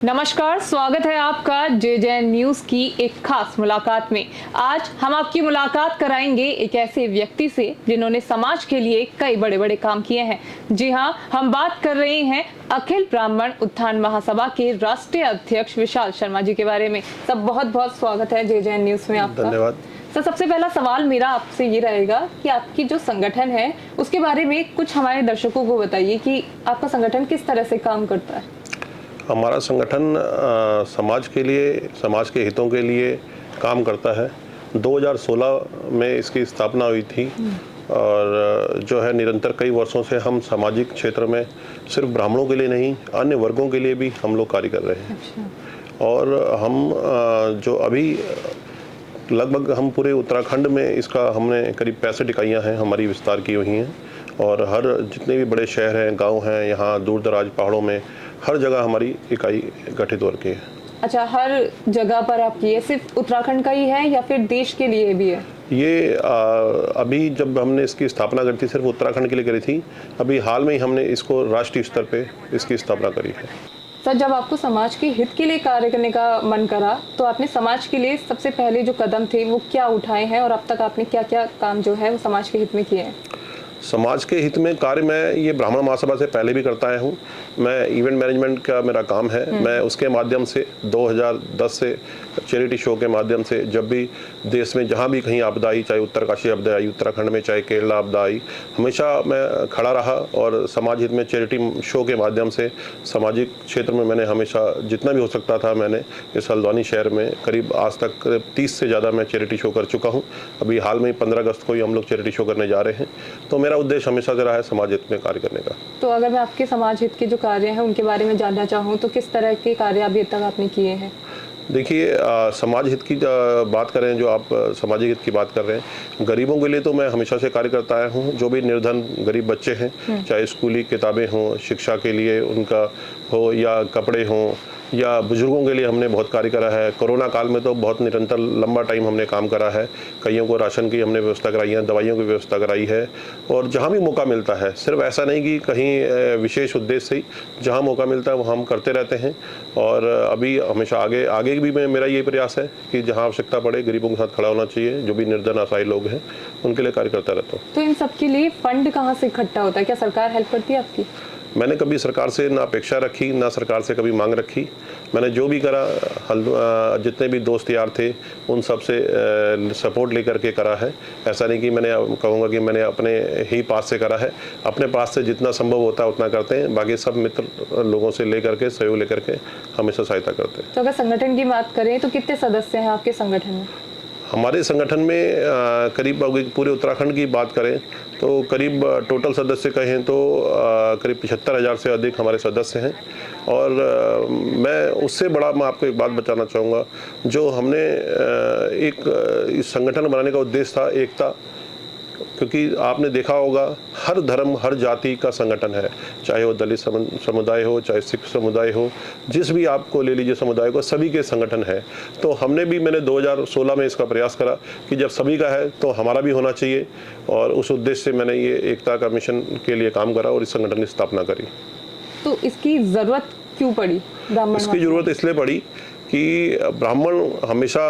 नमस्कार, स्वागत है आपका जे न्यूज की एक खास मुलाकात में। आज हम आपकी मुलाकात कराएंगे एक ऐसे व्यक्ति से जिन्होंने समाज के लिए कई बड़े बड़े काम किए हैं। जी हां, हम बात कर रहे हैं अखिल ब्राह्मण उत्थान महासभा के राष्ट्रीय अध्यक्ष विशाल शर्मा जी के बारे में। सब बहुत बहुत स्वागत है जे न्यूज में आपका। धन्यवाद। सर, सबसे पहला सवाल मेरा आपसे ये रहेगा कि आपकी जो संगठन है उसके बारे में कुछ हमारे दर्शकों को बताइए कि आपका संगठन किस तरह से काम करता है। हमारा संगठन समाज के लिए, समाज के हितों के लिए काम करता है। 2016 में इसकी स्थापना हुई थी और जो है निरंतर कई वर्षों से हम सामाजिक क्षेत्र में सिर्फ ब्राह्मणों के लिए नहीं, अन्य वर्गों के लिए भी हम लोग कार्य कर रहे हैं। अच्छा। और हम जो अभी लगभग हम पूरे उत्तराखंड में इसका हमने करीब 65 इकाइयाँ हैं हमारी विस्तार की हुई हैं और हर जितने भी बड़े शहर हैं, गांव हैं, यहाँ दूर दराज पहाड़ों में हर जगह हमारी इकाई गठित हो रखी है। अच्छा, हर जगह पर आपकी है, सिर्फ उत्तराखंड का ही है या फिर देश के लिए भी है? ये अभी जब हमने इसकी स्थापना करी थी सिर्फ उत्तराखंड के लिए करी थी। अभी हाल में ही हमने इसको राष्ट्रीय स्तर पे इसकी स्थापना करी है। सर, जब आपको समाज के हित के लिए कार्य करने का मन करा तो आपने समाज के लिए सबसे पहले जो कदम थे वो क्या उठाए हैं और अब तक आपने क्या क्या काम जो है वो समाज के हित में किए हैं? समाज के हित में कार्य मैं ये ब्राह्मण महासभा से पहले भी करता आया हूँ। मैं इवेंट मैनेजमेंट का मेरा काम है। मैं उसके माध्यम से 2010 से चैरिटी शो के माध्यम से जब भी देश में जहाँ भी कहीं आपदा आई, चाहे उत्तरकाशी आपदा आई, उत्तराखंड में चाहे केरला आपदा आई, हमेशा मैं खड़ा रहा और समाज हित में चैरिटी शो के माध्यम से सामाजिक क्षेत्र में मैंने हमेशा जितना भी हो सकता था मैंने इस हल्द्वानी शहर में करीब आज तक 30 से ज़्यादा मैं चैरिटी शो कर चुका हूँ। अभी हाल में 15 अगस्त को ही हम लोग चैरिटी शो करने जा रहे हैं। तो मेरा उद्देश्य हमेशा से रहा है समाज हित में कार्य करने का। तो अगर मैं आपके समाज हित के जो कार्य हैं उनके बारे में जानना चाहूँ तो किस तरह के कार्य अभी तक आपने किए हैं? देखिए, समाज हित की बात करें, जो आप सामाजिक हित की बात कर रहे हैं, गरीबों के लिए तो मैं हमेशा से कार्य करता आया हूँ। जो भी निर्धन गरीब बच्चे हैं, चाहे स्कूली किताबें हों, शिक्षा के लिए उनका हो या कपड़े हों, या बुजुर्गों के लिए हमने बहुत कार्य करा है। कोरोना काल में तो बहुत निरंतर लंबा टाइम हमने काम करा है। कईयों को राशन की हमने व्यवस्था कराई है, दवाइयों की व्यवस्था कराई है और जहाँ भी मौका मिलता है, सिर्फ ऐसा नहीं कि कहीं विशेष उद्देश्य से ही, जहाँ मौका मिलता है वो हम करते रहते हैं। और अभी हमेशा आगे भी मेरा ये प्रयास है कि जहाँ आवश्यकता पड़े गरीबों के साथ खड़ा होना चाहिए। जो भी निर्धन असहाय लोग हैं उनके लिए कार्य करता रहता हूँ। तो इन सब के लिए फंड कहाँ से इकट्ठा होता है? क्या सरकार हेल्प करती है आपकी? मैंने कभी सरकार से ना अपेक्षा रखी, ना सरकार से कभी मांग रखी। मैंने जो भी करा, जितने भी दोस्त यार थे उन सब से सपोर्ट लेकर के करा है। ऐसा नहीं कि मैंने कहूँगा कि मैंने अपने ही पास से करा है। अपने पास से जितना संभव होता है उतना करते हैं। बाकी सब मित्र लोगों से लेकर के, सहयोग लेकर के हमेशा सहायता करते हैं। तो अगर संगठन की बात करें तो कितने सदस्य हैं आपके संगठन में? हमारे संगठन में करीब पूरे उत्तराखंड की बात करें तो करीब टोटल सदस्य कहें तो करीब 75,000 से अधिक हमारे सदस्य हैं। और मैं उससे बड़ा मैं आपको एक बात बताना चाहूँगा। जो हमने इस संगठन बनाने का उद्देश्य था एकता, क्योंकि आपने देखा होगा हर धर्म हर जाति का संगठन है, चाहे वो दलित समुदाय हो, चाहे सिख समुदाय हो, जिस भी आपको ले लीजिए समुदाय को, सभी के संगठन है। तो मैंने 2016 में इसका प्रयास करा कि जब सभी का है तो हमारा भी होना चाहिए और उस उद्देश्य से मैंने ये एकता का मिशन के लिए काम करा और इस संगठन की स्थापना करी। तो इसकी ज़रूरत क्यों पड़ी? इसकी ज़रूरत इसलिए पड़ी कि ब्राह्मण हमेशा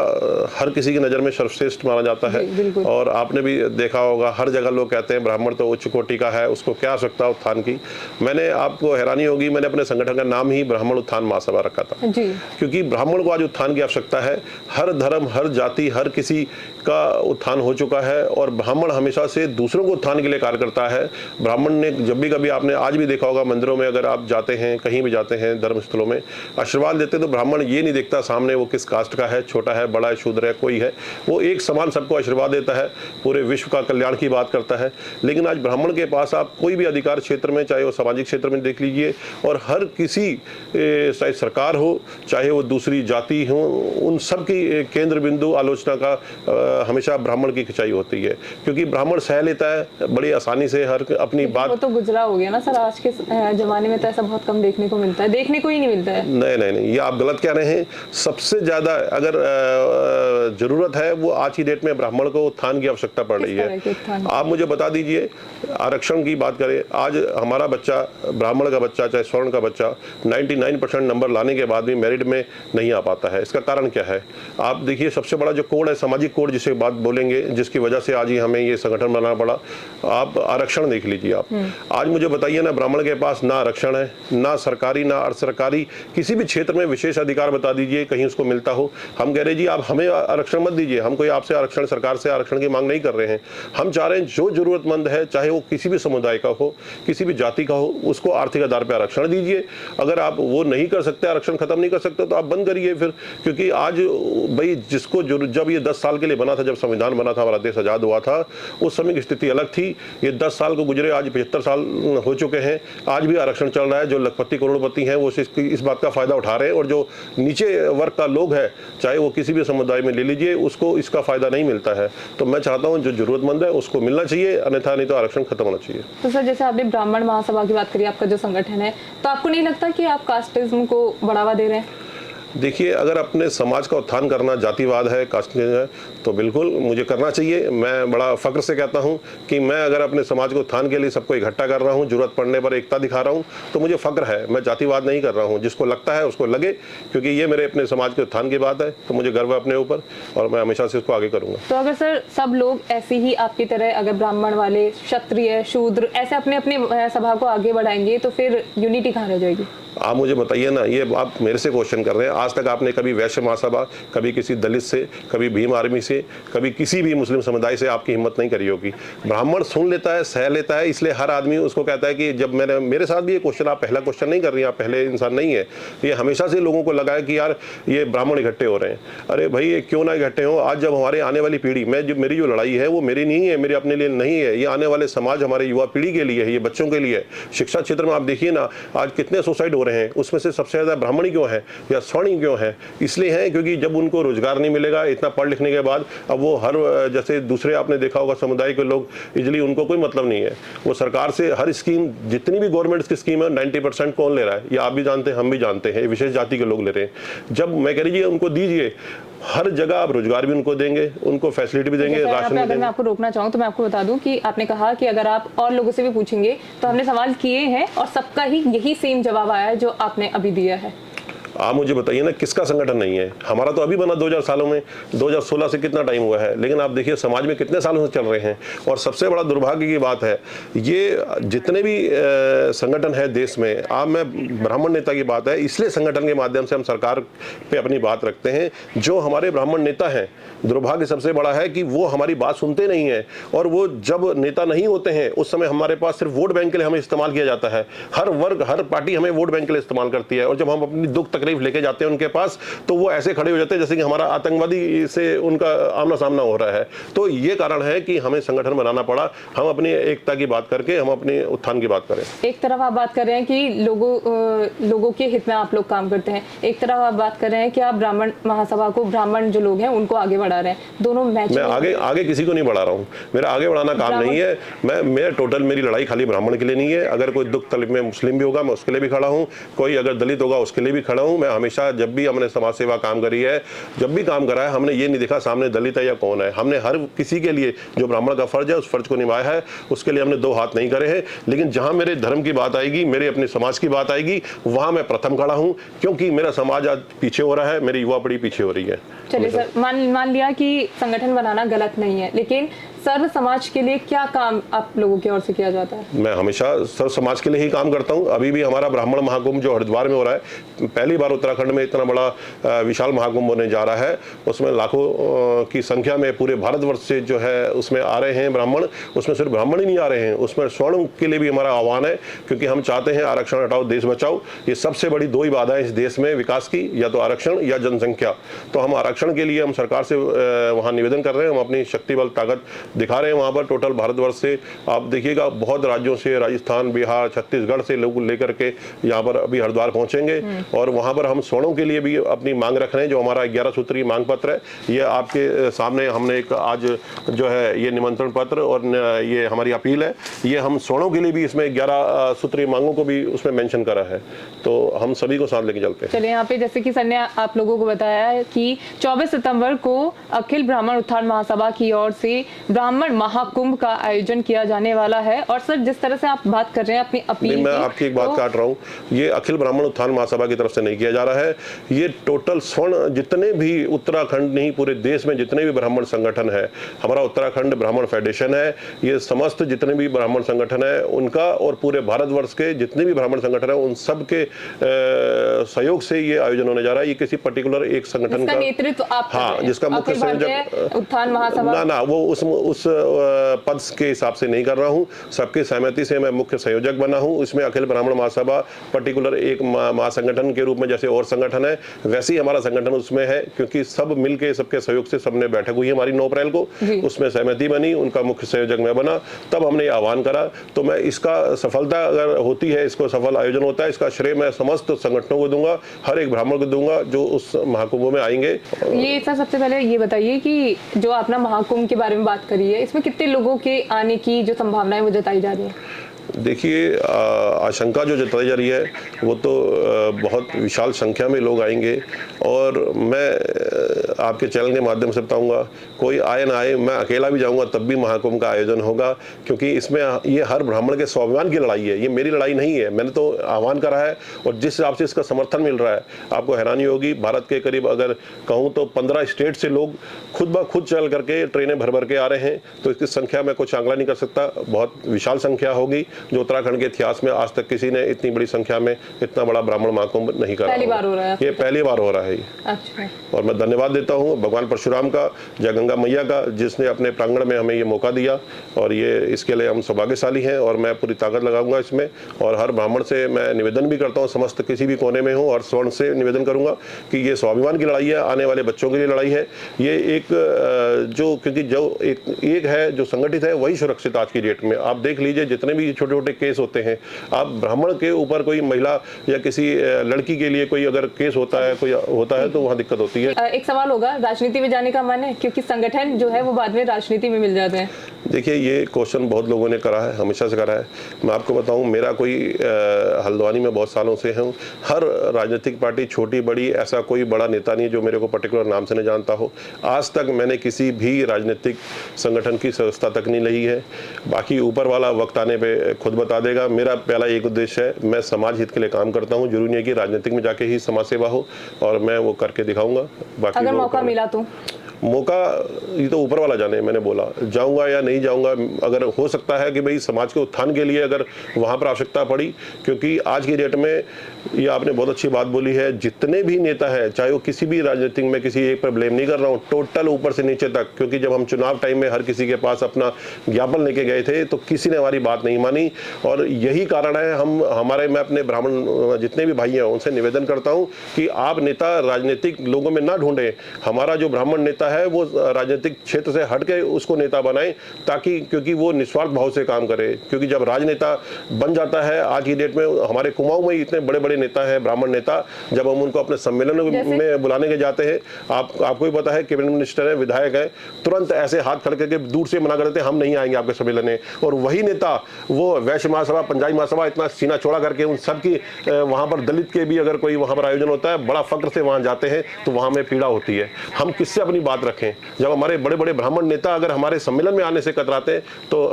हर किसी की नज़र में सर्वश्रेष्ठ माना जाता है। और आपने भी देखा होगा हर जगह लोग कहते हैं ब्राह्मण तो उच्च कोटि का है, उसको क्या आवश्यकता उत्थान की। मैंने, आपको हैरानी होगी, मैंने अपने संगठन का नाम ही ब्राह्मण उत्थान महासभा रखा था जी। क्योंकि ब्राह्मण को आज उत्थान की आवश्यकता है। हर धर्म हर जाति हर किसी का उत्थान हो चुका है और ब्राह्मण हमेशा से दूसरों को उत्थान के लिए कार्य करता है। ब्राह्मण ने जब भी कभी, आपने आज भी देखा होगा मंदिरों में अगर आप जाते हैं, कहीं भी जाते हैं, धर्मस्थलों में आशीर्वाद देते तो ब्राह्मण ये नहीं देखता सामने वो किस कास्ट का है, छोटा है, बड़ा है, शूद्र है, कोई है, वो एक समान सबको आशीर्वाद देता है, पूरे विश्व का कल्याण की बात करता है। लेकिन आज ब्राह्मण के पास आप कोई भी अधिकार क्षेत्र में, चाहे वो सामाजिक क्षेत्र में देख लीजिए, और हर किसी, चाहे सरकार हो चाहे वो दूसरी जाति हो, उन सब की केंद्र बिंदु आलोचना का हमेशा ब्राह्मण की खिंचाई होती है, क्योंकि ब्राह्मण सह लेता है बड़ी आसानी से हर अपनी बात। वो तो गुजरा हो गया ना सर, आज के जमाने में तो ऐसा बहुत कम देखने को मिलता है, देखने को ही नहीं मिलता है। नहीं नहीं नहीं, ये आप गलत कह रहे हैं। सबसे ज्यादा अगर जरूरत है वो आज की डेट में ब्राह्मण को उत्थान की आवश्यकता पड़ रही है। आप मुझे बता दीजिए, आरक्षण की बात करें, आज हमारा बच्चा, ब्राह्मण का बच्चा चाहे स्वर्ण का बच्चा, 99% नंबर लाने के बाद भी मेरिट में नहीं आ पाता है। इसका कारण क्या है? आप देखिए, सबसे बड़ा जो कोड है, सामाजिक कोड जिसे बात बोलेंगे, जिसकी वजह से आज ही हमें ये संगठन बनाना पड़ा, आप आरक्षण देख लीजिए। आप आज मुझे बताइए ना, ब्राह्मण के पास ना आरक्षण है, ना सरकारी ना अर्ध सरकारी किसी भी क्षेत्र में विशेष अधिकार बता दीजिए कहीं उसको मिलता हो। हम कह रहे जी आप हमें आरक्षण मत दीजिए, हम कोई आपसे आरक्षण, सरकार से आरक्षण की मांग नहीं कर रहे हैं। हम चाह रहे हैं जो जरूरतमंद है, चाहे वो किसी भी समुदाय का हो, किसी भी जाति का हो, उसको आर्थिक आधार पर आरक्षण दीजिए। अगर आप वो नहीं कर सकते, आरक्षण खत्म नहीं कर सकते, तो आप बंद करिए फिर। क्योंकि आज भाई जिसको जब ये 10 साल के लिए बना था, जब संविधान बना था, हमारा देश आजाद हुआ था, उस समय की स्थिति अलग थी। ये 10 साल को गुजरे, आज 75 साल हो चुके हैं, आज भी आरक्षण चल रहा है। जो लखपति करोड़पति हैं वो इस बात का फायदा उठा रहे हैं, और जो नीचे वर्ग का लोग है, चाहे वो किसी भी समुदाय में ले लीजिए, उसको इसका फायदा नहीं मिलता है। तो मैं चाहता हूं जो जरूरतमंद है उसको मिलना चाहिए, अन्यथा नहीं तो आरक्षण खत्म होना चाहिए। तो सर, जैसे आपने ब्राह्मण महासभा की बात करी, आपका जो संगठन है, तो आपको नहीं लगता कि आप कास्टिज्म को बढ़ावा दे रहे हैं? देखिए, अगर अपने समाज का उत्थान करना जातिवाद है, कास्टिज्म है, तो बिल्कुल मुझे करना चाहिए। मैं बड़ा फख्र से कहता हूं कि मैं अगर अपने समाज के उत्थान के लिए सबको इकट्ठा कर रहा हूं, जरूरत पड़ने पर एकता दिखा रहा हूं, तो मुझे फख्र है। मैं जातिवाद नहीं कर रहा हूं। जिसको लगता है उसको लगे, क्योंकि ये मेरे अपने समाज के उत्थान की बात है, तो मुझे गर्व है अपने ऊपर, और मैं हमेशा से इसको आगे करूंगा। तो अगर सर सब लोग ऐसे ही आपकी तरह, अगर ब्राह्मण वाले, क्षत्रिय, शूद्र ऐसे अपने अपने सभा को आगे बढ़ाएंगे, तो फिर यूनिटी कहाँ रह जाएगी? आप मुझे बताइए ना, ये आप मेरे से क्वेश्चन कर रहे हैं। आज तक आपने कभी वैश्य महासभा, कभी किसी दलित से, कभी भीम आर्मी से, कभी किसी भी मुस्लिम समुदाय से आपकी हिम्मत नहीं करी होगी। ब्राह्मण सुन लेता है, सह लेता है, इसलिए हर आदमी उसको कहता है कि जब मेरे साथ भी ये क्वेश्चन, आप पहला क्वेश्चन नहीं कर रही हैं, आप पहले इंसान नहीं है। ये हमेशा से लोगों को लगा है कि यार ये ब्राह्मण इकट्ठे हो रहे हैं। अरे भाई, ये क्यों ना इकट्ठे हो? आज जब हमारे आने वाली पीढ़ी, मेरी जो लड़ाई है वो मेरी नहीं है, मेरे अपने लिए नहीं है, ये आने वाले समाज, हमारे युवा पीढ़ी के लिए है, ये बच्चों के लिए। शिक्षा क्षेत्र में आप देखिए ना, आज कितने सुसाइड हो रहे हैं, उसमें से सबसे ज्यादा ब्राह्मणी क्यों है या स्वर्ण क्यों है? इसलिए है क्योंकि जब उनको रोजगार नहीं मिलेगा इतना पढ़ लिखने के बाद, अब वो हर, जैसे दूसरे आपने देखा होगा समुदाय के लोग, इसलिए उनको कोई मतलब नहीं है। वो सरकार से हर स्कीम, जितनी भी गवर्नमेंट की स्कीम है, 90% कौन ले रहा है? ये आप भी जानते हैं, हम भी जानते हैं, विशेष जाति के लोग ले रहे हैं। जब मैं कह रही उनको दीजिए, हर जगह आप रोजगार भी उनको देंगे, उनको फैसिलिटी भी देंगे, राशन भी देंगे। मैं आपको रोकना चाहूँ तो मैं आपको बता दूं कि आपने कहा कि अगर आप और लोगों से भी पूछेंगे, तो हमने सवाल किए हैं और सबका ही यही सेम जवाब आया है जो आपने अभी दिया है। आप मुझे बताइए ना, किसका संगठन नहीं है? हमारा तो अभी बना 2000 सालों में, 2016 से कितना टाइम हुआ है, लेकिन आप देखिए समाज में कितने सालों से चल रहे हैं। और सबसे बड़ा दुर्भाग्य की बात है, ये जितने भी संगठन है देश में, आप, मैं ब्राह्मण नेता की बात है, इसलिए संगठन के माध्यम से हम सरकार पे अपनी बात रखते हैं। जो हमारे ब्राह्मण नेता हैं, दुर्भाग्य सबसे बड़ा है कि वो हमारी बात सुनते नहीं है, और वो जब नेता नहीं होते हैं उस समय हमारे पास सिर्फ वोट बैंक के लिए हमें इस्तेमाल किया जाता है। हर वर्ग, हर पार्टी हमें वोट बैंक के लिए इस्तेमाल करती है, और जब हम अपनी दुख तकलीफ लेके जाते हैं उनके पास, तो वो ऐसे खड़े हो जाते हैं जैसे कि हमारा आतंकवादी से उनका आमना सामना हो रहा है। तो ये कारण है कि हमें संगठन बनाना पड़ा। हम अपनी एकता की बात करके हम अपने उत्थान की बात करें। एक तरफ आप बात कर रहे हैं कि लोगों के हित में आप लोग काम करते हैं, एक तरफ आप बात कर रहे हैं कि आप ब्राह्मण महासभा को, ब्राह्मण जो लोग हैं उनको आगे बढ़ा रहे हैं। दोनों मैच में आगे किसी को नहीं बढ़ा रहा हूँ, मेरा आगे बढ़ाना काम नहीं है। मैं टोटल, मेरी लड़ाई खाली ब्राह्मण के लिए नहीं है। अगर कोई दुख तकलीफ में मुस्लिम भी होगा मैं उसके लिए भी खड़ा हूँ, कोई अगर दलित होगा उसके लिए भी खड़ा हूँ। मैं हमेशा, जब भी हमने समाज सेवा काम करी है, जब भी काम करा है, हमने ये नहीं देखा सामने दलित है या कौन है। हमने हर किसी के लिए जो ब्राह्मण का फर्ज है उस फर्ज को निभाया है, उसके लिए हमने दो हाथ नहीं करे हैं। लेकिन जहां मेरे धर्म की बात आएगी, मेरे अपने समाज की बात आएगी, वहां मैं प्रथम खड़ा हूं, क्योंकि मेरा समाज आज पीछे हो रहा है, मेरी युवा पीढ़ी पीछे हो रही है। चलिए सर, मान लिया कि संगठन बनाना गलत नहीं है, लेकिन सर्व समाज के लिए क्या काम आप लोगों की ओर से किया जाता है? मैं हमेशा सर्व समाज के लिए ही काम करता हूं। अभी भी हमारा ब्राह्मण महाकुंभ जो हरिद्वार में हो रहा है, पहली बार उत्तराखंड में इतना बड़ा विशाल महाकुंभ होने जा रहा है। उसमें लाखों की संख्या में पूरे भारतवर्ष से जो है उसमें आ रहे हैं ब्राह्मण। उसमें सिर्फ ब्राह्मण ही नहीं आ रहे हैं, उसमें स्वर्ण के लिए भी हमारा आह्वान है, क्योंकि हम चाहते हैं आरक्षण हटाओ देश बचाओ। ये सबसे बड़ी दो ही बाधाएं इस देश में विकास की, या तो आरक्षण या जनसंख्या। तो हम आरक्षण संरक्षण के लिए हम सरकार से वहाँ निवेदन कर रहे हैं। हम अपनी शक्ति बल ताकत दिखा रहे हैं वहाँ पर। टोटल भारतवर्ष से आप देखिएगा बहुत राज्यों से, राजस्थान, बिहार, छत्तीसगढ़ से लोग लेकर के यहाँ पर अभी हरिद्वार पहुंचेंगे और वहाँ पर हम स्वर्णों के लिए भी अपनी मांग रख रहे हैं। जो हमारा 11 सूत्रीय मांग पत्र है, ये आपके सामने हमने एक आज जो है ये निमंत्रण पत्र और ये हमारी अपील है, ये हम स्वर्णों के लिए भी इसमें 11 सूत्रीय मांगों को भी उसमें मेंशन करा है। तो हम सभी को साथ लेके चलते हैं। चलिए, यहाँ पे जैसे कि सर ने आप लोगों को बताया है कि 24 सितंबर को अखिल ब्राह्मण उत्थान महासभा की ओर से ब्राह्मण महाकुंभ का आयोजन किया जाने वाला है। और सर जिस तरह से आप बात कर रहे हैं अपनी अपील की, मैं आपकी एक बात काट रहा हूँ, ये अखिल ब्राह्मण उत्थान महासभा की तरफ से नहीं किया जा रहा है। ये टोटल स्वर्ण जितने भी उत्तराखंड नहीं पूरे देश में जितने भी ब्राह्मण संगठन है, हमारा उत्तराखंड ब्राह्मण फेडरेशन है, ये समस्त जितने भी ब्राह्मण संगठन है उनका और पूरे भारतवर्ष के जितने भी ब्राह्मण संगठन है उन सब के सहयोग से ये आयोजन होने जा रहा है। ये किसी पर्टिकुलर एक संगठन का नेतृत्व आप कर रहे हैं। जिसका मुख्य संयोजक उत्थान महासभा ना वो उस पद के हिसाब से नहीं कर रहा हूँ। सबके सहमति से मैं मुख्य संयोजक बना हूँ। इसमें अखिल ब्राह्मण महासभा पर्टिकुलर एक महासंगठन के रूप में जैसे और संगठन है वैसे ही हमारा संगठन उसमें है, क्योंकि सब मिलके सबके सहयोग से सबने बैठक हुई हमारी 9 अप्रैल को, उसमें सहमति बनी, उनका मुख्य संयोजक मैं बना, तब हमने ये आह्वान करा। तो मैं इसका सफलता अगर होती है, इसको सफल आयोजन होता है, इसका श्रेय मैं समस्त संगठनों को दूंगा, हर एक ब्राह्मण को दूंगा जो उस महाकुंभ में आएंगे। ये सर सबसे पहले ये बताइए कि जो आपने महाकुंभ के बारे में बात करी है, इसमें कितने लोगों के आने की जो संभावनाएं वो जताई जा रही है? देखिए, आशंका जो जताई जा रही है वो तो बहुत विशाल संख्या में लोग आएंगे और मैं आपके चैनल के माध्यम से बताऊंगा, कोई आए ना आए, मैं अकेला भी जाऊंगा तब भी महाकुंभ का आयोजन होगा, क्योंकि इसमें ये हर ब्राह्मण के स्वाभिमान की लड़ाई है। ये मेरी लड़ाई नहीं है, मैंने तो आह्वान करा है और जिस हिसाब से इसका समर्थन मिल रहा है आपको हैरानी होगी। भारत के करीब अगर कहूँ तो 15 स्टेट से लोग खुद ब खुद चल करके ट्रेनें भर भर के आ रहे हैं। तो इसकी संख्या में कुछ आंकड़ा नहीं कर सकता, बहुत विशाल संख्या होगी जो उत्तराखंड के इतिहास में आज तक किसी ने इतनी बड़ी संख्या में इतना बड़ा ब्राह्मण महाकुंभ नहीं करा। पहली बार हो रहा है, ये पहली बार हो रहा है। अच्छा। और मैं धन्यवाद देता हूँ भगवान परशुराम का, जय गंगा मैया का, जिसने अपने प्रांगण में हमें ये मौका दिया और ये इसके लिए हम सौभाग्यशाली हैं। और मैं पूरी ताकत लगाऊंगा इसमें और हर ब्राह्मण से मैं निवेदन भी करता हूँ, समस्त किसी भी कोने में हूँ, और स्वर्ण से निवेदन करूंगा कि ये स्वाभिमान की लड़ाई है, आने वाले बच्चों के लिए लड़ाई है। ये एक जो क्योंकि जो एक है जो संगठित है वही सुरक्षित आज की डेट में। आप देख लीजिए जितने भी छोटे छोटे केस होते हैं, आप ब्राह्मण के ऊपर कोई महिला या किसी लड़की के लिए कोई अगर केस होता है, कोई होता है तो वहाँ दिक्कत होती है। एक सवाल होगा, राजनीति में जाने का मन है? क्योंकि संगठन जो है वो बाद में राजनीति में मिल जाते हैं। देखिए, ये क्वेश्चन बहुत लोगों ने करा है, हमेशा से करा है। मैं आपको बताऊं, मेरा कोई हल्द्वानी में बहुत सालों से हूं, हर राजनीतिक पार्टी छोटी बड़ी ऐसा कोई बड़ा नेता नहीं जो मेरे को पर्टिकुलर नाम से नहीं जानता हो। आज तक मैंने किसी भी राजनीतिक संगठन की सदस्यता तक नहीं ली है। बाकी ऊपर वाला वक्त आने पे खुद बता देगा। मेरा पहला एक उद्देश्य है, मैं समाज हित के लिए काम करता हूँ। जरूरी नहीं कि राजनीतिक में जाके ही समाज सेवा हो, और मैं वो करके दिखाऊंगा। बाकी अगर मौका मिला तो मौका ये तो ऊपर वाला जाने, मैंने बोला जाऊंगा या नहीं जाऊंगा। अगर हो सकता है कि भाई समाज के उत्थान के लिए अगर वहां पर आवश्यकता पड़ी, क्योंकि आज की डेट में ये आपने बहुत अच्छी बात बोली है, जितने भी नेता है चाहे वो किसी भी राजनीतिक में, किसी एक पर ब्लेम नहीं कर रहा हूँ, टोटल ऊपर से नीचे तक। क्योंकि जब हम चुनाव टाइम में हर किसी के पास अपना ज्ञापन लेके गए थे तो किसी ने हमारी बात नहीं मानी, और यही कारण है मैं अपने ब्राह्मण जितने भी भाई हैं उनसे निवेदन करता हूँ कि आप नेता राजनीतिक लोगों में ना ढूंढे। हमारा जो ब्राह्मण नेता है वो राजनीतिक क्षेत्र से हट के उसको नेता बनाएं, ताकि क्योंकि वो निस्वार्थ भाव से काम करे। क्योंकि जब राजनेता बन जाता है, आज की डेट में हमारे कुमाऊं में इतने बड़े बड़े नेता हैं ब्राह्मण नेता, जब हम उनको अपने सम्मेलन में बुलाने के जाते हैं, आपको भी पता है कैबिनेट मिनिस्टर है, विधायक है, तुरंत ऐसे हाथ खड़े करके दूर से मना कर देते हैं, हम नहीं आएंगे आपके सम्मेलन में। और वही नेता वो वैश्य महासभा, पंचायत महासभा इतना सीना चौड़ा करके उन सब की वहां पर दलित के भी अगर कोई वहां पर आयोजन होता है, बड़ा फक्र से वहां जाते हैं, तो वहां में पीड़ा होती है। हम किससे अपनी बात रखें? जब हमारे बड़े बड़े ब्राह्मण नेता अगर हमारे सम्मेलन में आने से कतराते तो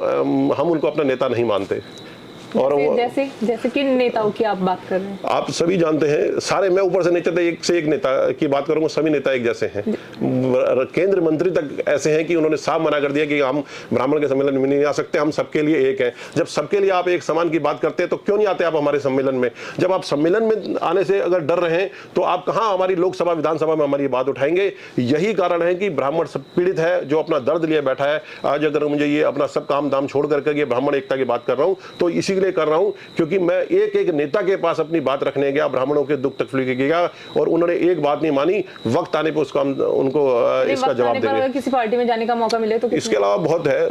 हम उनको अपना नेता नहीं मानते। और जैसे किन नेताओं की आप बात कर रहे हैं? आप सभी जानते हैं, सारे, मैं ऊपर से नीचे तक एक से एक नेता की बात करूंगा, सभी नेता एक जैसे हैं। केंद्र मंत्री तक ऐसे हैं कि उन्होंने साफ मना कर दिया कि हम ब्राह्मण के सम्मेलन में नहीं आ सकते, हम सबके लिए एक है। जब सबके लिए आप एक समान की बात करते हैं तो क्यों नहीं आते आप हमारे सम्मेलन में? जब आप सम्मेलन में आने से अगर डर रहे हैं तो आप कहां हमारी लोकसभा विधानसभा में हमारी बात उठाएंगे? यही कारण है कि ब्राह्मण सब पीड़ित है, जो अपना दर्द लिए बैठा है। आज अगर मुझे ये अपना सब काम दाम छोड़ करके ये ब्राह्मण एकता की बात कर रहा हूं तो इसी के लिए कर रहा हूं क्योंकि मैं एक एक नेता के पास अपनी बात रखने गया, ब्राह्मणों के दुख तकलीफ गया और उन्होंने एक बात नहीं मानी। वक्त आने पर उसका उनको इसका जवाब देंगे। किसी पार्टी में जाने का मौका मिले तो इसके अलावा बहुत है,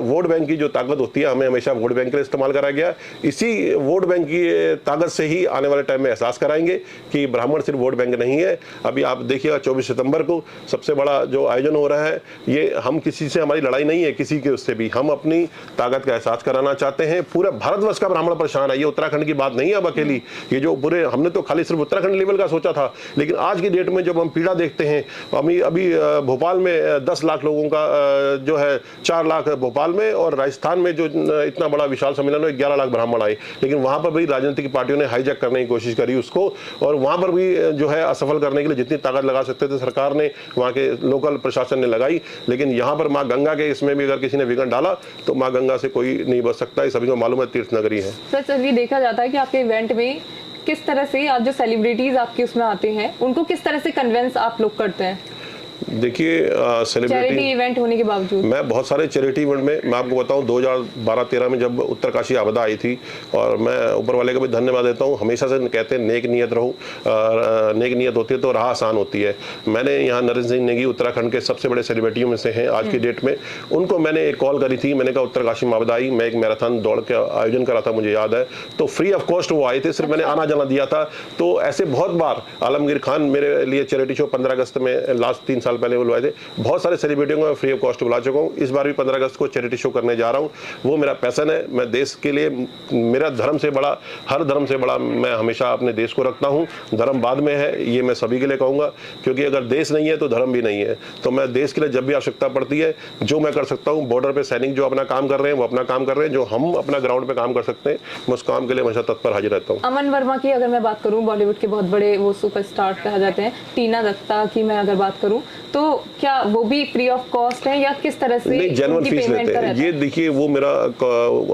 वोट बैंक की जो ताकत होती है हमें हमेशा वोट बैंक के लिए इस्तेमाल कराया गया। इसी वोट बैंक की ताकत से ही आने वाले टाइम में एहसास कराएंगे कि ब्राह्मण सिर्फ वोट बैंक नहीं है। अभी आप देखिएगा 24 सितंबर को सबसे बड़ा जो आयोजन हो रहा है, ये हम किसी से हमारी लड़ाई नहीं है, किसी के उससे भी हम अपनी ताकत का एहसास कराना चाहते हैं। पूरे भारतवर्ष का ब्राह्मण परेशान है, ये उत्तराखंड की बात नहीं है अब अकेली। ये जो पूरे हमने तो खाली सिर्फ उत्तराखंड लेवल का सोचा था, लेकिन आज की डेट में जब हम पीड़ा देखते हैं, अभी भोपाल में 10 लाख लोगों का जो है 4 लाख भोपाल में, और राजस्थान में जो इतना बड़ा विशाल सम्मेलन है 11 लाख ब्राह्मण आए, लेकिन वहां पर भी राजनीतिक पार्टियों ने हाईजैक करने की कोशिश करी उसको, और वहां पर भी जो है असफल करने के लिए जितनी ताकत लगा सकते थे सरकार ने, वहां के लोकल प्रशासन ने लगाई। लेकिन यहाँ पर माँ गंगा के इसमें भी अगर किसी ने विघन डाला तो माँ गंगा से कोई नहीं बच सकता, ये सभी को मालूम है, तीर्थ नगरी है। सर ये देखा जाता है कि आपके इवेंट में किस तरह से आप जो सेलिब्रिटीज आपके उसमें आते हैं उनको किस तरह से कन्विंस आप लोग करते हैं? देखिए चैरिटी इवेंट होने के बावजूद मैं बहुत सारे चैरिटी इवेंट में, मैं आपको बताऊं 2012-13 में जब उत्तरकाशी आपदा आई थी, और मैं ऊपर वाले का भी धन्यवाद देता हूं, हमेशा से कहते हैं नेक नियत रहो, नेक नियत होती है तो राह आसान होती है। मैंने यहाँ नरेंद्र सिंह नेगी उत्तराखंड के सबसे बड़े सेलिब्रिटियों में से हैं आज की डेट में, उनको मैंने एक कॉल करी थी, मैंने कहा उत्तरकाशी में आपदा आई, मैं एक मैराथन दौड़ का आयोजन करा था, मुझे याद है, तो फ्री ऑफ कॉस्ट वो आए थे, सिर्फ मैंने आना जाना दिया था। तो ऐसे बहुत बार आलमगीर खान मेरे लिए चैरिटी शो 15 अगस्त में लास्ट 3 साल पहले बुलवाए थे, बहुत सारे सेलिब्रिटियों को मैं फ्री ऑफ कॉस्ट बुला चुका हूँ। इस बार भी 15 अगस्त को चैरिटी शो करने जा रहा हूँ, वो मेरा पैशन है। मैं देश के लिए, मेरा धर्म से बड़ा, हर धर्म से बड़ा मैं हमेशा अपने देश को रखता हूँ, धर्म बाद में है, ये मैं सभी के लिए कहूँगा, क्योंकि अगर देश नहीं है तो धर्म भी नहीं है। तो मैं देश के लिए जब भी आवश्यकता पड़ती है, जो मैं कर सकता हूँ, बॉर्डर पे सैनिक जो अपना काम कर रहे हैं वो अपना काम कर रहे हैं, जो हम अपना ग्राउंड पे काम कर सकते हैं, मैं उस काम के लिए हमेशा तत्पर हाजिर रहता हूँ। अमन वर्मा की अगर मैं बात करूँ, बॉलीवुड के बहुत बड़े वो सुपरस्टार कहा जाते हैं, टीना दत्ता की मैं अगर बात करूँ, तो क्या वो भी फ्री ऑफ कॉस्ट है या किस तरह से? नहीं, जेन्युइन फीस लेते हैं। ये देखिए, वो मेरा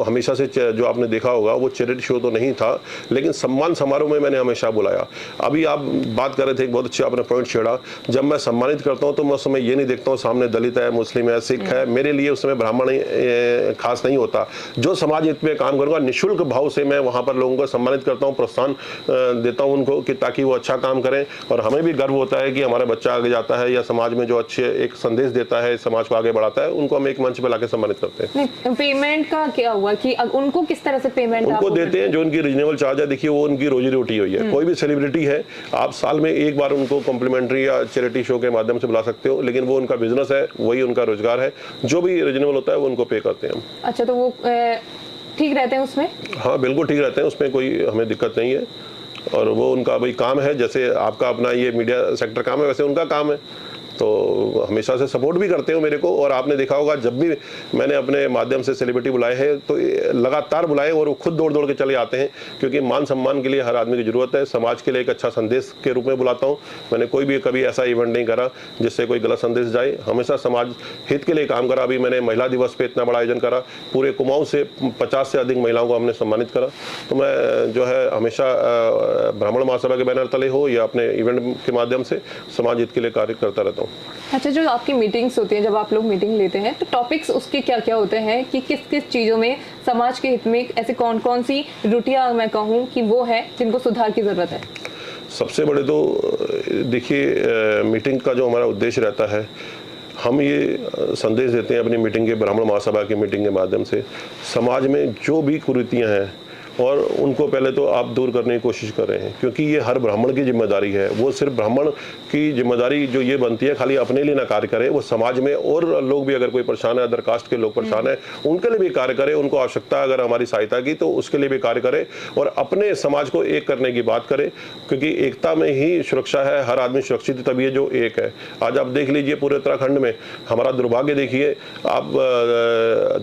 हमेशा से जो आपने देखा होगा वो चैरिटी शो तो नहीं था, लेकिन सम्मान समारोह में मैंने हमेशा बुलाया। अभी आप बात कर रहे थे, एक बहुत अच्छा आपने पॉइंट छेड़ा, जब मैं सम्मानित करता हूं तो मैं उस समय ये नहीं देखता हूं सामने दलित है, मुस्लिम है, सिख है, मेरे लिए उस समय ब्राह्मण खास नहीं होता। जो समाज हित में काम करूंगा, निःशुल्क भाव से मैं वहां पर लोगों को सम्मानित करता हूँ, प्रोत्साहन देता हूँ उनको कि ताकि वो अच्छा काम करें, और हमें भी गर्व होता है कि हमारा बच्चा आगे जाता है या समाज में जो अच्छे एक संदेश देता है, समाज को आगे बढ़ाता है, उनको हम एक मंच पे लाके सम्मानित करते हैं। नहीं, पेमेंट का क्या हुआ कि उनको किस तरह से पेमेंट उनको देते हैं जो उनकी रीजनेबल चार्ज है। देखिए, वो उनकी रोजी रोटी हुई है। कोई भी सेलिब्रिटी है, आप साल में एक बार उनको कॉम्प्लीमेंट्री या चैरिटी शो के माध्यम से बुला सकते हो, लेकिन वो उनका बिजनेस है, वही उनका रोजगार है, जो भी रीजनेबल होता है वो उनको पे करते हैं हम। अच्छा, तो वो ठीक रहते हैं उसमें? हाँ, बिल्कुल ठीक रहते हैं, उसमें कोई हमें दिक्कत नहीं है, और वो उनका भाई काम है, जैसे आपका अपना ये मीडिया सेक्टर काम है वैसे उनका काम है, तो हमेशा से सपोर्ट भी करते हो मेरे को। और आपने देखा होगा जब भी मैंने अपने माध्यम से सेलिब्रिटी बुलाए हैं तो लगातार बुलाए, और वो खुद दौड़ दौड़ के चले आते हैं, क्योंकि मान सम्मान के लिए हर आदमी की जरूरत है। समाज के लिए एक अच्छा संदेश के रूप में बुलाता हूँ। मैंने कोई भी कभी ऐसा इवेंट नहीं करा जिससे कोई गलत संदेश जाए, हमेशा समाज हित के लिए काम करा। अभी मैंने महिला दिवस पे इतना बड़ा आयोजन करा, पूरे कुमाऊं से 50 से अधिक महिलाओं को हमने सम्मानित करा। तो मैं जो है हमेशा ब्राह्मण महासभा के बैनर तले हो या अपने इवेंट के माध्यम से समाज हित के लिए कार्य करता रहता हूँ। अच्छा, जो आपकी मीटिंग्स होती हैं, जब आप लोग मीटिंग लेते हैं तो टॉपिक्स उसके क्या क्या होते हैं कि किस किस चीज़ों में समाज के हित में ऐसे कौन कौन सी त्रुटियां मैं कहूँ कि वो है जिनको सुधार की ज़रूरत है? सबसे बड़े तो देखिए, मीटिंग का जो हमारा उद्देश्य रहता है, हम ये संदेश देते हैं अपनी मीटिंग के, ब्राह्मण महासभा की मीटिंग के माध्यम से, समाज में जो भी कुरीतियाँ हैं और उनको पहले तो आप दूर करने की कोशिश कर रहे हैं, क्योंकि ये हर ब्राह्मण की जिम्मेदारी है। वो सिर्फ ब्राह्मण की जिम्मेदारी जो ये बनती है खाली अपने लिए ना कार्य करे, वो समाज में और लोग भी, अगर कोई परेशान है, अदर कास्ट के लोग परेशान है, उनके लिए भी कार्य करे। उनको आवश्यकता अगर हमारी सहायता की तो उसके लिए भी कार्य करे, और अपने समाज को एक करने की बात करे, क्योंकि एकता में ही सुरक्षा है। हर आदमी सुरक्षित तभी है जो एक है। आज आप देख लीजिए पूरे उत्तराखंड में हमारा दुर्भाग्य देखिए, आप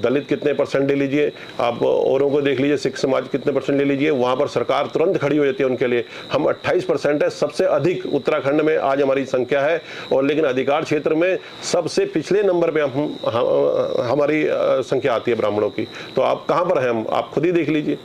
दलित कितने % ले लीजिए, आप औरों को देख लीजिए, सिख समाज कितने % ले लीजिए, वहां पर सरकार तुरंत खड़ी हो जाती है उनके लिए। हम 28% है, सबसे अधिक उत्तराखंड में आज हमारी संख्या है, और लेकिन अधिकार क्षेत्र में सबसे पिछले नंबर पे हमारी संख्या आती है ब्राह्मणों की। तो आप कहां पर हैं? हम आप खुद ही देख लीजिए।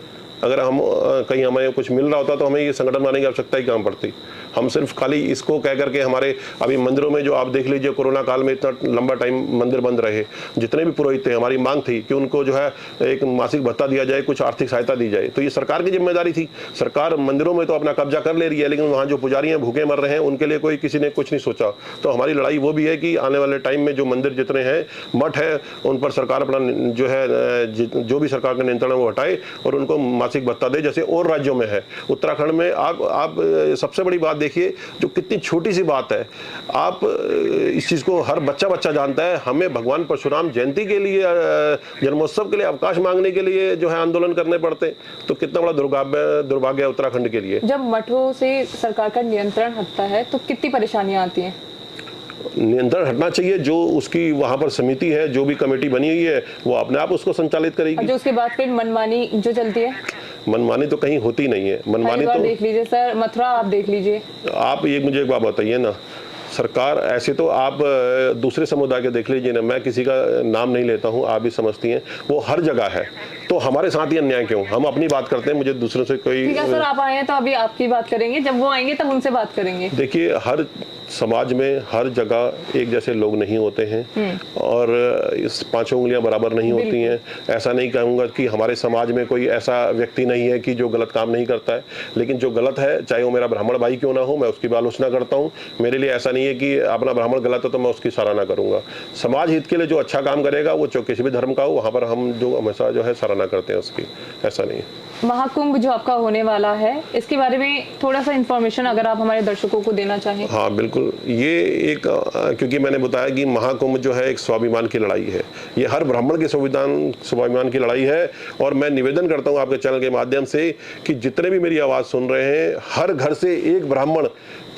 अगर हम कहीं हमें कुछ मिल रहा होता तो हमें ये संगठन बनाने की आवश्यकता ही कहां पड़ती। हम सिर्फ खाली इसको कह करके हमारे अभी मंदिरों में जो आप देख लीजिए कोरोना काल में इतना लंबा टाइम मंदिर बंद रहे, जितने भी पुरोहित थे हमारी मांग थी कि उनको जो है एक मासिक भत्ता दिया जाए, कुछ आर्थिक सहायता दी जाए, तो ये सरकार की जिम्मेदारी थी। सरकार मंदिरों में तो अपना कब्जा कर ले रही है, लेकिन वहाँ जो पुजारी हैं भूखे मर रहे हैं उनके लिए कोई किसी ने कुछ नहीं सोचा। तो हमारी लड़ाई वो भी है कि आने वाले टाइम में जो मंदिर जितने हैं मठ है उन पर सरकार अपना जो है जो भी सरकार का नियंत्रण है वो हटाए और उनको मासिक भत्ता दे, जैसे और राज्यों में है। उत्तराखंड में आप सबसे बड़ी बात देखिए, जो कितनी छोटी सी बात है, आप इस चीज़ को हर बच्चा जानता है, हमें भगवान परशुराम जयंती के लिए, जन्मोत्सव के लिए अवकाश मांगने के लिए जो है आंदोलन करने पड़ते हैं। तो कितना बड़ा दुर्भाग्य है उत्तराखंड के लिए। जब मठों से सरकार का नियंत्रण हटता है तो कितनी परेशानियां आती हैं? नियंत्रण हटना चाहिए, जो उसकी वहां पर समिति है, जो भी कमेटी बनी हुई है वो अपने आप उसको संचालित करेगी। जो उसके बाद फिर मनमानी जो चलती है, मनमानी तो कहीं होती नहीं है। मनमानी तो देख लीजिए सर, मथुरा आप देख लीजिए। आप ये मुझे एक बात बताइए ना, सरकार ऐसे तो आप दूसरे समुदाय के देख लीजिए ना, मैं किसी का नाम नहीं लेता हूँ, आप भी समझती हैं, वो हर जगह है। तो हमारे साथ ही अन्याय क्यों? हम अपनी बात करते हैं, मुझे दूसरों से कोई। ठीक है सर, आप आए हैं तो अभी आपकी बात करेंगे, जब वो आएंगे तब उनसे बात करेंगे। देखिए, हर समाज में हर जगह एक जैसे लोग नहीं होते हैं और इस पांचों उंगलियां बराबर नहीं होती हैं। ऐसा नहीं कहूँगा कि हमारे समाज में कोई ऐसा व्यक्ति नहीं है कि जो गलत काम नहीं करता है, लेकिन जो गलत है, चाहे वो मेरा ब्राह्मण भाई क्यों ना हो, मैं उसकी भी आलोचना करता हूँ। मेरे लिए ऐसा नहीं है कि अपना ब्राह्मण गलत है तो मैं उसकी सराहना करूँगा। समाज हित के लिए जो अच्छा काम करेगा, वो जो किसी भी धर्म का हो, वहाँ पर हम जो हमेशा जो है सराहना करते हैं उसकी, ऐसा नहीं है। महाकुंभ जो आपका होने वाला है, इसके बारे में थोड़ा सा इन्फॉर्मेशन अगर आप हमारे दर्शकों को देना चाहें। हाँ बिल्कुल, ये एक क्योंकि मैंने बताया कि महाकुंभ जो है एक स्वाभिमान की लड़ाई है, ये हर ब्राह्मण के स्वाभिमान की लड़ाई है। और मैं निवेदन करता हूँ आपके चैनल के माध्यम से कि जितने भी मेरी आवाज़ सुन रहे हैं, हर घर से एक ब्राह्मण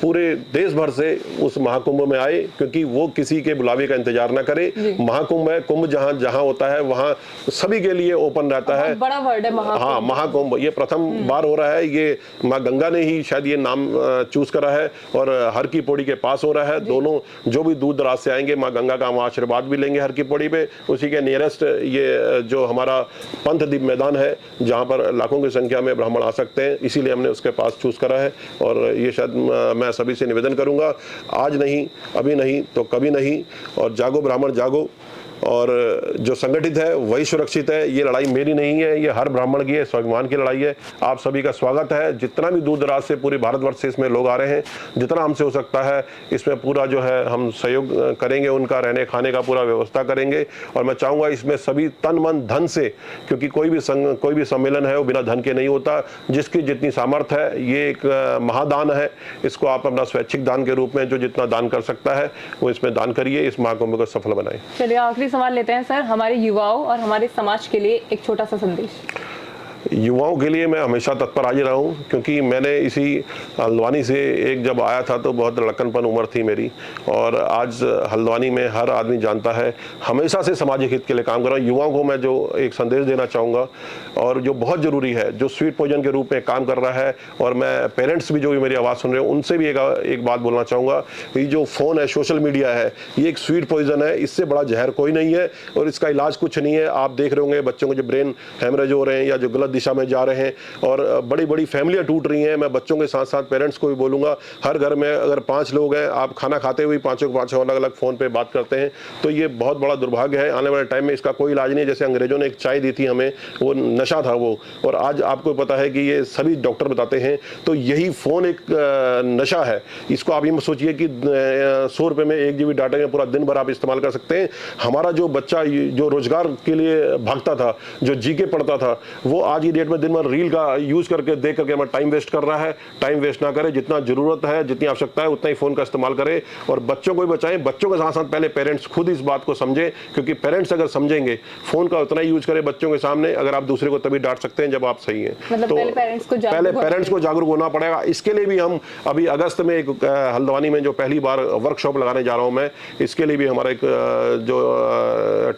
पूरे देश भर से उस महाकुंभ में आए, क्योंकि वो किसी के बुलावे का इंतजार ना करे। महाकुंभ है, कुंभ जहाँ जहाँ होता है वहाँ सभी के लिए ओपन रहता है। बड़ा वर्ड है महाकुंभ। हाँ, महाकुंभ ये प्रथम बार हो रहा है, ये माँ गंगा ने ही शायद ये नाम चूज करा है और हर की पौड़ी के पास हो रहा है। दोनों जो भी दूर दराज से आएंगे, माँ गंगा का वहाँ आशीर्वाद भी लेंगे हर की पौड़ी पे। उसी के नियरेस्ट ये जो हमारा पंथदीप मैदान है, जहाँ पर लाखों की संख्या में ब्राह्मण आ सकते हैं, इसीलिए हमने उसके पास चूज करा है। और ये शायद मैं सभी से निवेदन करूंगा, आज नहीं, अभी नहीं तो कभी नहीं, और जागो ब्राह्मण जागो, और जो संगठित है वही सुरक्षित है। ये लड़ाई मेरी नहीं है, ये हर ब्राह्मण की है, स्वाभिमान की लड़ाई है। आप सभी का स्वागत है। जितना भी दूर दराज से पूरे भारतवर्ष से इसमें लोग आ रहे हैं, जितना हमसे हो सकता है इसमें पूरा जो है हम सहयोग करेंगे, उनका रहने खाने का पूरा व्यवस्था करेंगे। और मैं चाहूँगा इसमें सभी तन मन धन से, क्योंकि कोई भी सम्मेलन है वो बिना धन के नहीं होता। जिसकी जितनी सामर्थ्य है, ये एक महादान है, इसको आप अपना स्वैच्छिक दान के रूप में जो जितना दान कर सकता है वो इसमें दान करिए, इस महाकुंभ को सफल बनाए। चलिए आखिरी सवाल लेते हैं सर, हमारे युवाओं और हमारे समाज के लिए एक छोटा सा संदेश। युवाओं के लिए मैं हमेशा तत्पर हाजिर रहा हूँ, क्योंकि मैंने इसी हल्द्वानी से एक जब आया था तो बहुत लड़कनपन उम्र थी मेरी, और आज हल्द्वानी में हर आदमी जानता है, हमेशा से सामाजिक हित के लिए काम कर रहा हूँ। युवाओं को मैं जो एक संदेश देना चाहूँगा और जो बहुत ज़रूरी है, जो स्वीट पॉइजन के रूप में काम कर रहा है, और मैं पेरेंट्स भी जो भी मेरी आवाज़ सुन रहे हैं उनसे भी एक बात बोलना चाहूँगा। ये जो फ़ोन है, सोशल मीडिया है, ये एक स्वीट पॉइजन है, इससे बड़ा जहर कोई नहीं है और इसका इलाज कुछ नहीं है। आप देख रहे होंगे बच्चों को जो ब्रेन हैमरेज हो रहे हैं या जो गलत दिशा में जा रहे हैं, और बड़ी बड़ी फैमिलियां टूट रही हैं। मैं बच्चों के साथ साथ पेरेंट्स को भी बोलूंगा, हर घर में अगर 5 लोग हैं, आप खाना खाते हुए पांचों अलग अलग फोन पे बात करते हैं, तो ये बहुत बड़ा दुर्भाग्य है। आने वाले टाइम में इसका कोई इलाज नहीं। जैसे अंग्रेजों ने एक चाय दी थी हमें, वो नशा था वो, और आज आपको पता है कि ये सभी डॉक्टर बताते हैं, तो यही फोन एक नशा है। इसको आप ये मत सोचिए कि 100 रुपए में 1 GB डाटा में पूरा दिन भर आप इस्तेमाल कर सकते हैं। हमारा जो बच्चा जो रोजगार के लिए भागता था, जो जीके पढ़ता था, वो आज की डेट में दिन भर रील का यूज करके देख करके हमारा टाइम वेस्ट कर रहा है। टाइम वेस्ट ना करें, जितना जरूरत है, जितनी आवश्यकता है उतना ही फोन का इस्तेमाल करें, और बच्चों को भी बचाएं। बच्चों के साथ साथ पहले पेरेंट्स खुद इस बात को समझें, क्योंकि पेरेंट्स अगर समझेंगे, फोन का उतना ही यूज करें बच्चों के सामने, अगर आप दूसरे को तभी डांट सकते हैं जब आप सही हैं। मतलब तो पहले पेरेंट्स को जागरूक होना पड़ेगा। इसके लिए भी हम अभी अगस्त में एक हल्द्वानी में जो पहली बार वर्कशॉप लगाने जा रहा हूं मैं, इसके लिए भी हमारा एक जो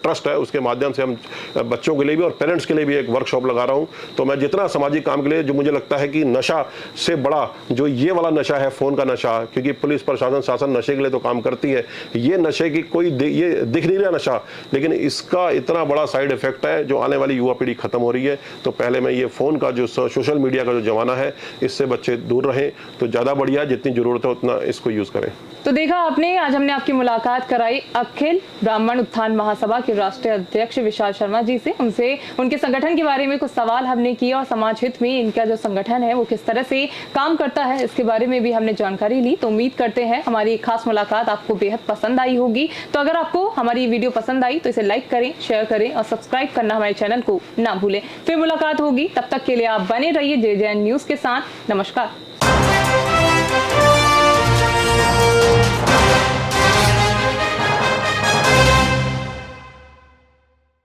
ट्रस्ट है उसके माध्यम से हम बच्चों के लिए भी और पेरेंट्स के लिए भी एक वर्कशॉप लगा रहा हूं, तो मैं जितना सामाजिक काम के लिए, जो मुझे लगता है कि नशा से बड़ा जो ये वाला नशा है, फोन का नशा, क्योंकि पुलिस प्रशासन शासन नशे के लिए तो काम करती है, ये नशे की कोई ये दिख नहीं रहा नशा, लेकिन इसका इतना बड़ा साइड इफेक्ट है जो आने वाली युवा पीढ़ी खत्म हो रही है। तो पहले मैं ये फोन का जो सोशल मीडिया का जो जमाना है, इससे बच्चे दूर रहें तो ज्यादा बढ़िया, जितनी जरूरत है उतना इसको यूज करें। तो देखा आपने, आज हमने आपकी मुलाकात कराई अखिल ब्राह्मण उत्थान महासभा के राष्ट्रीय अध्यक्ष विशाल शर्मा जी से। उनसे उनके संगठन के बारे में कुछ सवाल हमने किए और समाज हित में इनका जो संगठन है वो किस तरह से काम करता है इसके बारे में भी हमने जानकारी ली। तो उम्मीद करते हैं हमारी खास मुलाकात आपको बेहद पसंद आई होगी। तो अगर आपको हमारी वीडियो पसंद आई तो इसे लाइक करें, शेयर करें और सब्सक्राइब करना हमारे चैनल को ना भूलें। फिर मुलाकात होगी, तब तक के लिए आप बने रहिए JJN न्यूज के साथ। नमस्कार।